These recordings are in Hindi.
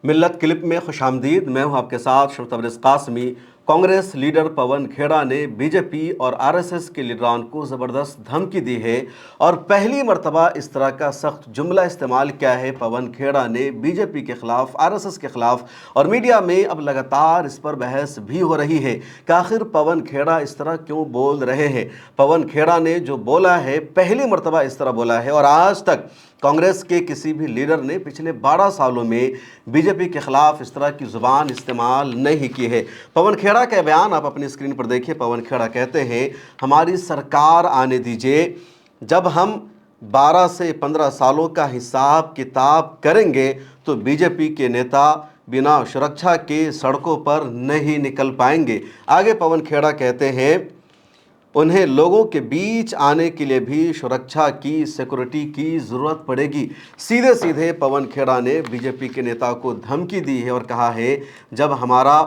मिल्लत क्लिप में खुशामदीद। मैं हूं आपके साथ शरतबरेज़ कासमी। कांग्रेस लीडर पवन खेड़ा ने बीजेपी और आरएसएस के लीडरान को ज़बरदस्त धमकी दी है और पहली मर्तबा इस तरह का सख्त जुमला इस्तेमाल किया है पवन खेड़ा ने बीजेपी के ख़िलाफ़, आरएसएस के ख़िलाफ़। और मीडिया में अब लगातार इस पर बहस भी हो रही है कि आखिर पवन खेड़ा इस तरह क्यों बोल रहे हैं। पवन खेड़ा ने जो बोला है पहली मर्तबा इस तरह बोला है और आज तक कांग्रेस के किसी भी लीडर ने पिछले 12 सालों में बीजेपी के खिलाफ इस तरह की जुबान इस्तेमाल नहीं की है। पवन खेड़ा का बयान आप अपनी स्क्रीन पर देखिए। पवन खेड़ा कहते हैं, हमारी सरकार आने दीजिए, जब हम 12 से 15 सालों का हिसाब किताब करेंगे तो बीजेपी के नेता बिना सुरक्षा के सड़कों पर नहीं निकल पाएंगे। आगे पवन खेड़ा कहते हैं, उन्हें लोगों के बीच आने के लिए भी सुरक्षा की, सिक्योरिटी की ज़रूरत पड़ेगी। सीधे सीधे पवन खेड़ा ने बीजेपी के नेता को धमकी दी है और कहा है, जब हमारा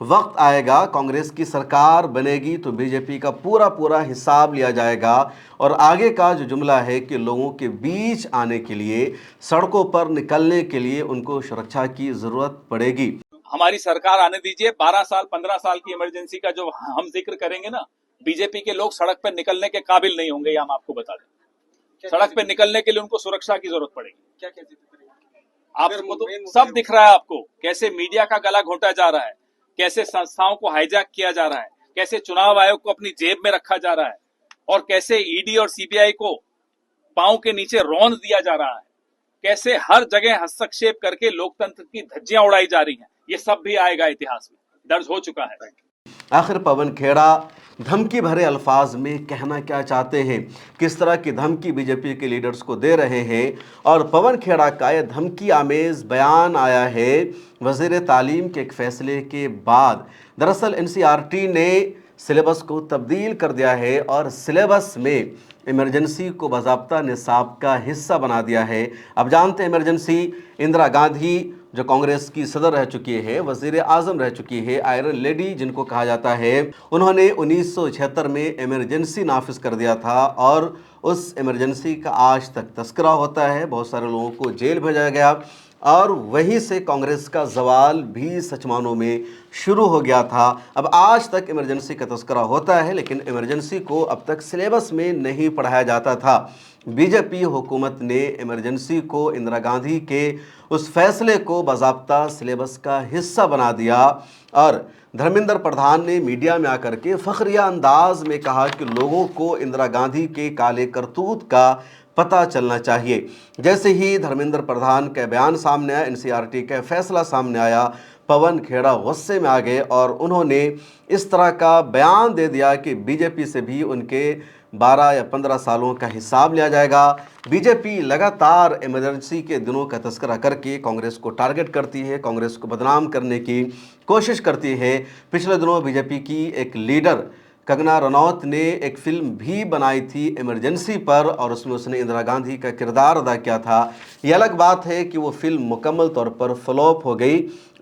वक्त आएगा, कांग्रेस की सरकार बनेगी तो बीजेपी का पूरा हिसाब लिया जाएगा। और आगे का जो जुमला है कि लोगों के बीच आने के लिए, सड़कों पर निकलने के लिए उनको सुरक्षा की ज़रूरत पड़ेगी। हमारी सरकार आने दीजिए, 12 साल 15 साल की इमरजेंसी का जो हम जिक्र करेंगे ना, बीजेपी के लोग सड़क पर निकलने के काबिल नहीं होंगे, हम आपको बता दें। सड़क पर निकलने के लिए उनको सुरक्षा की जरूरत पड़ेगी। क्या आपको तो सब दिख रहा है, आपको कैसे मीडिया का गला घोंटा जा रहा है, कैसे संस्थाओं को हाईजैक किया जा रहा है, कैसे चुनाव आयोग को अपनी जेब में रखा जा रहा है और कैसे ईडी और सीबीआई को पांव के नीचे रौंद दिया जा रहा है, कैसे हर जगह हस्तक्षेप करके लोकतंत्र की धज्जियां उड़ाई जा रही हैं। ये सब भी आएगा, इतिहास में दर्ज हो चुका है। आखिर पवन खेड़ा धमकी भरे अल्फाज में कहना क्या चाहते हैं, किस तरह की धमकी बीजेपी के लीडर्स को दे रहे हैं। और पवन खेड़ा का यह धमकी आमेज बयान आया है वज़ीर तालीम के एक फैसले के बाद। दरअसल एनसीईआरटी ने सिलेबस को तब्दील कर दिया है और सिलेबस में इमरजेंसी को बाज़ाब्ता निसाब का हिस्सा बना दिया है। अब जानते हैं, इमरजेंसी इंदिरा गांधी जो कांग्रेस की सदर रह चुकी है, वज़ीर आज़म रह चुकी है, आयरन लेडी जिनको कहा जाता है, उन्होंने 1976 में इमरजेंसी नाफिज कर दिया था और उस इमरजेंसी का आज तक तस्करा होता है। बहुत सारे लोगों को जेल भेजा गया और वहीं से कांग्रेस का जवाल भी सच मानों में शुरू हो गया था। अब आज तक इमरजेंसी का तस्करा होता है, लेकिन इमरजेंसी को अब तक सिलेबस में नहीं पढ़ाया जाता था। बीजेपी हुकूमत ने इमरजेंसी को, इंदिरा गांधी के उस फैसले को बाज़ाब्ता सिलेबस का हिस्सा बना दिया और धर्मेंद्र प्रधान ने मीडिया में आकर के फ़ख्रिया अंदाज में कहा कि लोगों को इंदिरा गांधी के काले करतूत का पता चलना चाहिए। जैसे ही धर्मेंद्र प्रधान का बयान सामने आया, एनसीईआरटी का फैसला सामने आया, पवन खेड़ा गुस्से में आ गए और उन्होंने इस तरह का बयान दे दिया कि बीजेपी से भी उनके 12 या 15 सालों का हिसाब लिया जाएगा। बीजेपी लगातार इमरजेंसी के दिनों का तस्करा करके कांग्रेस को टारगेट करती है, कांग्रेस को बदनाम करने की कोशिश करती है। पिछले दिनों बीजेपी की एक लीडर कंगना रनौत ने एक फिल्म भी बनाई थी इमरजेंसी पर और उसमें उसने इंदिरा गांधी का किरदार अदा किया था। ये अलग बात है कि वो फिल्म मुकम्मल तौर पर फ्लॉप हो गई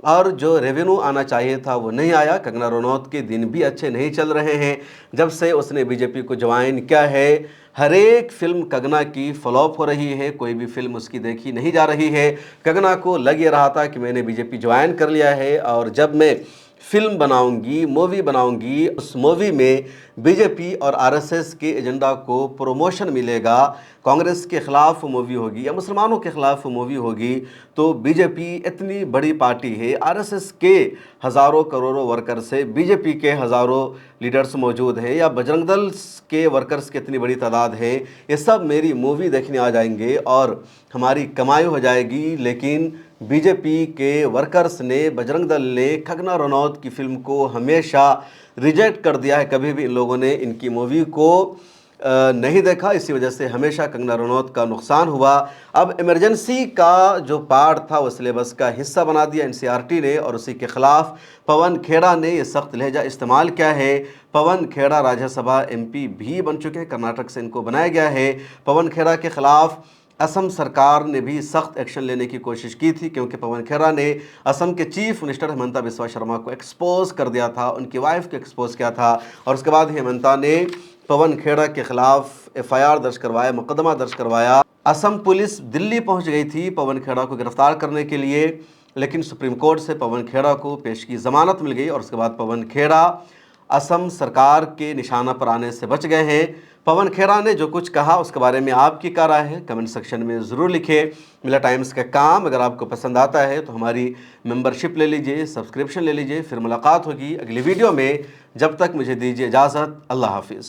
और जो रेवेन्यू आना चाहिए था वो नहीं आया। कंगना रनौत के दिन भी अच्छे नहीं चल रहे हैं जब से उसने बीजेपी को ज्वाइन किया है। हर एक फिल्म कंगना की फ्लॉप हो रही है, कोई भी फिल्म उसकी देखी नहीं जा रही है। कंगना को लग ये रहा था कि मैंने बीजेपी ज्वाइन कर लिया है और जब मैं फिल्म बनाऊंगी, मूवी बनाऊंगी, उस मूवी में बीजेपी और आरएसएस के एजेंडा को प्रमोशन मिलेगा। कांग्रेस के ख़िलाफ़ मूवी होगी या मुसलमानों के ख़िलाफ़ मूवी होगी तो बीजेपी इतनी बड़ी पार्टी है, आरएसएस के हज़ारों करोड़ों वर्कर्स है, बीजेपी के हज़ारों लीडर्स मौजूद हैं या बजरंग दल के वर्कर्स की इतनी बड़ी तादाद है, ये सब मेरी मूवी देखने आ जाएंगे और हमारी कमाई हो जाएगी। लेकिन बीजेपी के वर्कर्स ने, बजरंग दल ने कंगना रनौत की फ़िल्म को हमेशा रिजेक्ट कर दिया है। कभी भी इन लोगों ने इनकी मूवी को नहीं देखा, इसी वजह से हमेशा कंगना रनौत का नुकसान हुआ। अब इमरजेंसी का जो पार्ट था वो सिलेबस का हिस्सा बना दिया एनसीईआरटी ने और उसी के ख़िलाफ़ पवन खेड़ा ने ये सख्त लहजा इस्तेमाल किया है। पवन खेड़ा राज्यसभा एमपी भी बन चुके हैं, कर्नाटक से इनको बनाया गया है। पवन खेड़ा के ख़िलाफ़ असम सरकार ने भी सख्त एक्शन लेने की कोशिश की थी क्योंकि पवन खेड़ा ने असम के चीफ मिनिस्टर हेमंता बिस्वा शर्मा को एक्सपोज कर दिया था, उनकी वाइफ को एक्सपोज किया था और उसके बाद हेमंता ने पवन खेड़ा के खिलाफ एफआईआर दर्ज करवाया, मुकदमा दर्ज करवाया। असम पुलिस दिल्ली पहुंच गई थी पवन खेड़ा को गिरफ्तार करने के लिए, लेकिन सुप्रीम कोर्ट से पवन खेड़ा को पेश की ज़मानत मिल गई और उसके बाद पवन खेड़ा असम सरकार के निशाना पर आने से बच गए हैं। पवन खेड़ा ने जो कुछ कहा उसके बारे में आपकी क्या राय है, कमेंट सेक्शन में ज़रूर लिखिए। मिला टाइम्स का काम अगर आपको पसंद आता है तो हमारी मेंबरशिप ले लीजिए, सब्सक्रिप्शन ले लीजिए। फिर मुलाकात होगी अगली वीडियो में। जब तक मुझे दीजिए इजाज़त। अल्लाह हाफिज़।